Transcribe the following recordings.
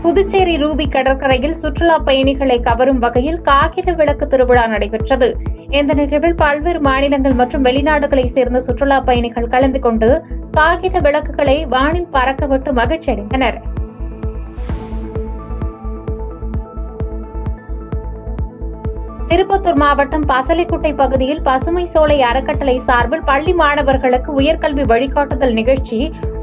Puducherry Ruby கடற்கரையில் சுற்றுலா பயணிகளை கவரும் வகையில் காகித விளக்கு திருவிழா நடைபெற்றது. இந்த நிகழ்வில் பல்வேறு மாநிலங்கள் மற்றும் வெளிநாடுகளைச் சேர்ந்த சுற்றுலா பயணிகள் கலந்து கொண்டு காகித விளக்குகளை வானில் பறக்கவிட்டு மகிழ்ச்சியடைந்தனர். திருப்பத்தூர் மாவட்டம் பசலிக்குட்டை பகுதியில் பசுமை சோலை அறக்கட்டளை சார்பில் பள்ளி மாணவர்களுக்கு உயர்கல்வி வழிகாட்டுதல் நிகழ்ச்சி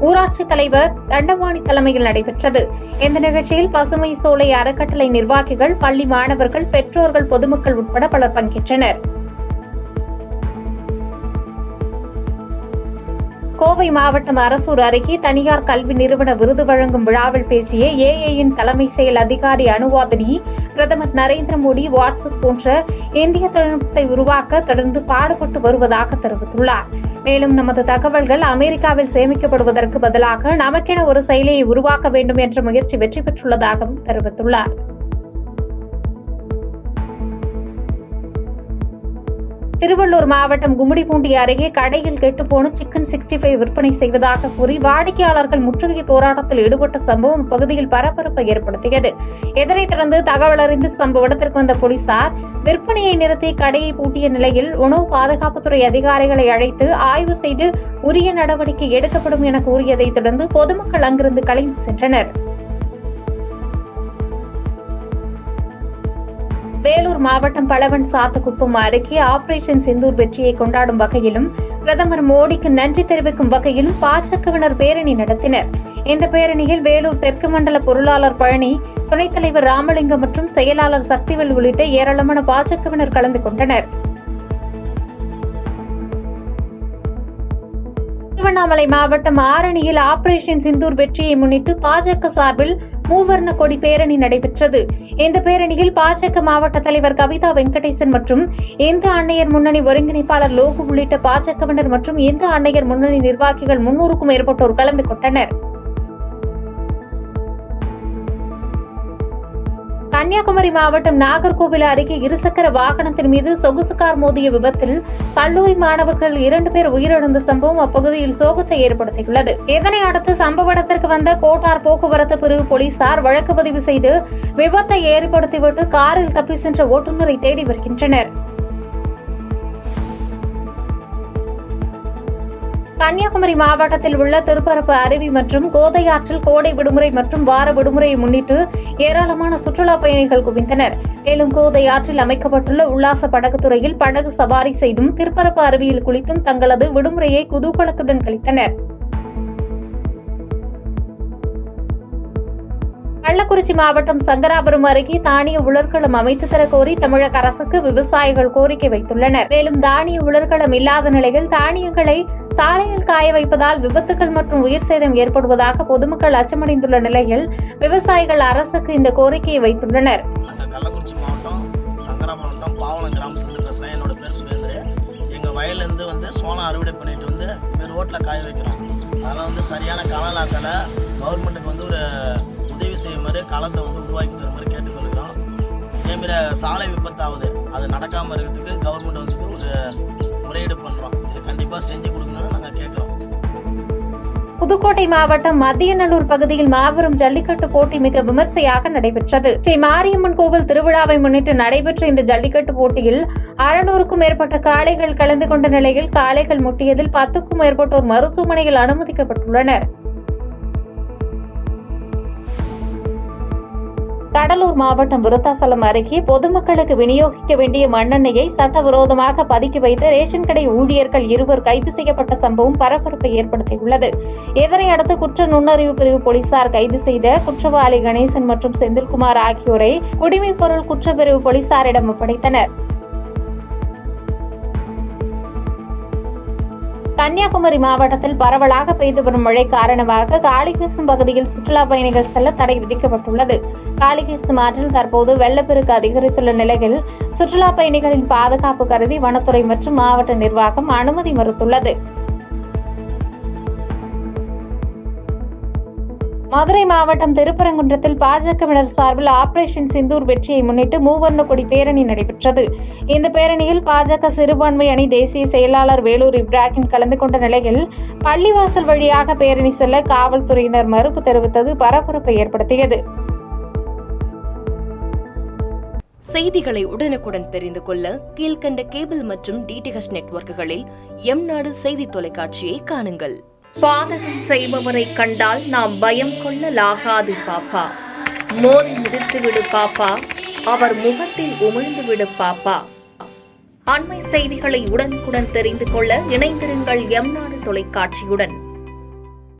ஊராட்சித் தலைவர் தண்டவாணி தலைமையில் நடைபெற்றது. இந்த நிகழ்ச்சியில் பசுமை சோலை அறக்கட்டளை நிர்வாகிகள், பள்ளி மாணவர்கள், பெற்றோர்கள், பொதுமக்கள் உட்பட பலர் பங்கேற்றனர். கோவை மாவட்டம் அரசூர் அருகே தனியார் கல்வி நிறுவன விருது வழங்கும் விழாவில் பேசிய ஏஐயின் தலைமை செயல் அதிகாரி அனுவாதினி, பிரதமர் நரேந்திர மோடி வாட்ஸ்அப் போன்ற இந்திய தொழில்நுட்பத்தை உருவாக்க தொடர்ந்து பாடுபட்டு வருவதாக தெரிவித்துள்ளார். மேலும் நமது தகவல்கள் அமெரிக்காவில் சேமிக்கப்படுவதற்கு பதிலாக நமக்கென ஒரு செயலியை உருவாக்க வேண்டும் என்ற முயற்சி வெற்றி பெற்றுள்ளதாகவும் தெரிவித்துள்ளார். திருவள்ளூர் மாவட்டம் கும்மிடிப்பூண்டி அருகே கடையில் கெட்டுப்போன சிக்கன் 65 விற்பனை செய்வதாக கூறி வாடிக்கையாளர்கள் முற்றுகை போராட்டத்தில் ஈடுபட்ட சம்பவம் அப்பகுதியில் பரபரப்பை ஏற்படுத்தியது. இதனைத் தொடர்ந்து தகவல் அறிந்து சம்பவ இடத்திற்கு வந்த போலீசார் விற்பனையை நிறுத்தி கடையை பூட்டிய நிலையில் உணவு பாதுகாப்புத்துறை அதிகாரிகளை அழைத்து ஆய்வு செய்து உரிய நடவடிக்கை எடுக்கப்படும் என கூறியதைத் தொடர்ந்து பொதுமக்கள் அங்கிருந்து கலைந்து சென்றனர். வேலூர் மாவட்டம் பலவன் சாத்தகுப்பம் அருகே ஆபரேஷன் சிந்தூர் வெற்றியை கொண்டாடும் வகையிலும் பிரதமர் மோடிக்கு நன்றி தெரிவிக்கும் வகையிலும் பாஜகவினர் பேரணி நடத்தினர். இந்த பேரணியில் வேலூர் தெற்கு மண்டல பொருளாளர் பழனி, துணைத் தலைவர் ராமலிங்கம் மற்றும் செயலாளர் சக்திவேல் உள்ளிட்ட ஏராளமான பாஜகவினர் கலந்து கொண்டனர். திருவண்ணாமலை மாவட்டம் ஆரணியில் ஆபரேஷன் சிந்தூர் வெற்றியை முன்னிட்டு பாஜக சார்பில் மூவர்ண கொடி பேரணி நடைபெற்றது. இந்த பேரணியில் பாஜக மாவட்ட தலைவர் கவிதா வெங்கடேசன் மற்றும் இந்து அன்னையர் முன்னணி ஒருங்கிணைப்பாளர் லோகு உள்ளிட்ட பாஜகவினர் மற்றும் இந்து அன்னையர் முன்னணி நிர்வாகிகள் 300க்கும் மேற்பட்டோர் கலந்து கொண்டனர். கன்னியாகுமரி மாவட்டம் நாகர்கோவில் அருகே இருசக்கர வாகனத்தின் மீது சொகுசு கார் மோதிய விபத்தில் கல்லூரி மாணவர்கள் 2 பேர் உயிரிழந்த சம்பவம் அப்பகுதியில் சோகத்தை ஏற்படுத்தியுள்ளது. இதனை அடுத்து சம்பவ இடத்திற்கு வந்த கோட்டார் போக்குவரத்து பிரிவு போலீசார் வழக்கு பதிவு செய்து விபத்தை ஏற்படுத்திவிட்டு காரில் தப்பி சென்ற ஓட்டுநரை தேடி வருகின்றனர். கன்னியாகுமரி மாவட்டத்தில் உள்ள திருப்பரப்பு அருவி மற்றும் கோதையாற்றில் கோடை விடுமுறை மற்றும் வார விடுமுறையை முன்னிட்டு ஏராளமான சுற்றுலா பயணிகள் குவிந்தனர். மேலும் கோதையாற்றில் அமைக்கப்பட்டுள்ள உல்லாச படகுத்துறையில் படகு சவாரி செய்தும் திருப்பரப்பு அருவியில் குளித்தும் தங்களது விடுமுறையை குதூகலத்துடன் கழித்தனர். கள்ளக்குறிச்சி மாவட்டம் சங்கராபுரம் அருகே தானிய உலர்களம் அமைத்து தர கோரி தமிழக அரசுக்கு விவசாயிகள் கோரிக்கை வைத்துள்ளனர். மேலும் தானிய உலர்களம் இல்லாத நிலையில் தானியங்களை சாலையில் காய வைப்பதால் விபத்துகள் மற்றும் உயிர் சேதம் ஏற்படுவதாக பொதுமக்கள் அச்சமடைந்துள்ள நிலையில் விவசாயிகள் அரசுக்கு இந்த கோரிக்கையை வைத்துள்ளனர். கள்ளக்குறிச்சி மாவட்டம் சங்கராபுரம் பாவனம் கிராமத்திலிருந்து பேசுறேன். என்னோட பேர் சுரேந்திரன். எங்க வயலிருந்து சோளம் அறுவடை பண்ணிட்டு ரோட்ல காய வைக்கிறோம். அதெல்லாம் சரியான களலாக்கல கவர்மெண்ட்டுக்கு ஒரு உதவி செய்யுமாறு களத்தை உருவாக்கி தர மாதிரி கேட்டுக்கொள்கிறோம். இதேமாரி சாலை விபத்தாவது அது நடக்காமல் இருக்கிறதுக்கு கவர்மெண்ட் ஒரு முறையீடு பண்ணுறோம். இது கண்டிப்பாக செஞ்சு கொடுக்கணும்னு நாங்கள் கேட்குறோம். புதுக்கோட்டை மாவட்டம் மத்தியநல்லூர் பகுதியில் மாபெரும் ஜல்லிக்கட்டு போட்டி மிக விமர்சையாக நடைபெற்றது. ஸ்ரீ மாரியம்மன் கோவில் திருவிழாவை முன்னிட்டு நடைபெற்ற இந்த ஜல்லிக்கட்டு போட்டியில் 600க்கும் மேற்பட்ட காளைகள் கலந்து கொண்ட நிலையில் காளைகள் முட்டியதில் 10க்கும் மேற்பட்டோர் மருத்துவமனையில் அனுமதிக்கப்பட்டுள்ளனர். கடலூர் மாவட்டம் விருத்தாசலம் அருகே பொதுமக்களுக்கு விநியோகிக்க வேண்டிய மண்ணெண்ணெயை சட்டவிரோதமாக பதுக்கி வைத்த ரேஷன் கடை ஊழியர்கள் 2 கைது செய்யப்பட்ட சம்பவம் பரபரப்பை ஏற்படுத்தியுள்ளது. இதனையடுத்து குற்ற நுண்ணறிவு பிரிவு போலீசார் கைது செய்த குற்றவாளி கணேசன் மற்றும் செந்தில்குமார் ஆகியோரை குடிமைப் பொருள் குற்றப்பிரிவு போலீசாரிடம் ஒப்படைத்தனர். கன்னியாகுமரி மாவட்டத்தில் பரவலாக பெய்து வரும் மழை காரணமாக காளிகேசம் பகுதியில் சுற்றுலா பயணிகள் செல்ல தடை விதிக்கப்பட்டுள்ளது. காளிகேசம் ஆற்றில் தற்போது வெள்ளப்பெருக்கு அதிகரித்துள்ள நிலையில் சுற்றுலா பயணிகளின் பாதுகாப்பு கருதி வனத்துறை மற்றும் மாவட்ட நிர்வாகம் அனுமதி மறுத்துள்ளது. மதுரை மாவட்டம் திருப்பரங்குன்றத்தில் பாஜகவினர் சார்பில் ஆபரேஷன் சிந்தூர் வெற்றியை முன்னிட்டு மூவர்ண கொடி பேரணி நடைபெற்றது. இந்த பேரணியில் பாஜக சிறுபான்மை அணி தேசிய செயலாளர் வேலூர் இப்ராஹிம் கலந்து கொண்ட நிலையில் பள்ளிவாசல் வழியாக பேரணி செல்ல காவல்துறையினர் மறுப்பு தெரிவித்தது பரபரப்பை ஏற்படுத்தியது. செய்திகளை உடனுக்குடன் தெரிந்து கொள்ள கீழ்க்கண்ட கேபிள் மற்றும் டிடிஎச் நெட்வொர்க்குகளில் எம் நாடு செய்தி தொலைக்காட்சியை காணுங்கள். பாதகம் செய்பவரை கண்டால் நாம் பயம் கொள்ளலாகாது பாப்பா. மோதி மிதித்துவிடு பாப்பா, அவர் முகத்தில் உமிழ்ந்துவிடு பாப்பா. அண்மை செய்திகளை உடனுக்குடன் தெரிந்து கொள்ள இணைந்திருங்கள் எம் நாடு தொலைக்காட்சியுடன்.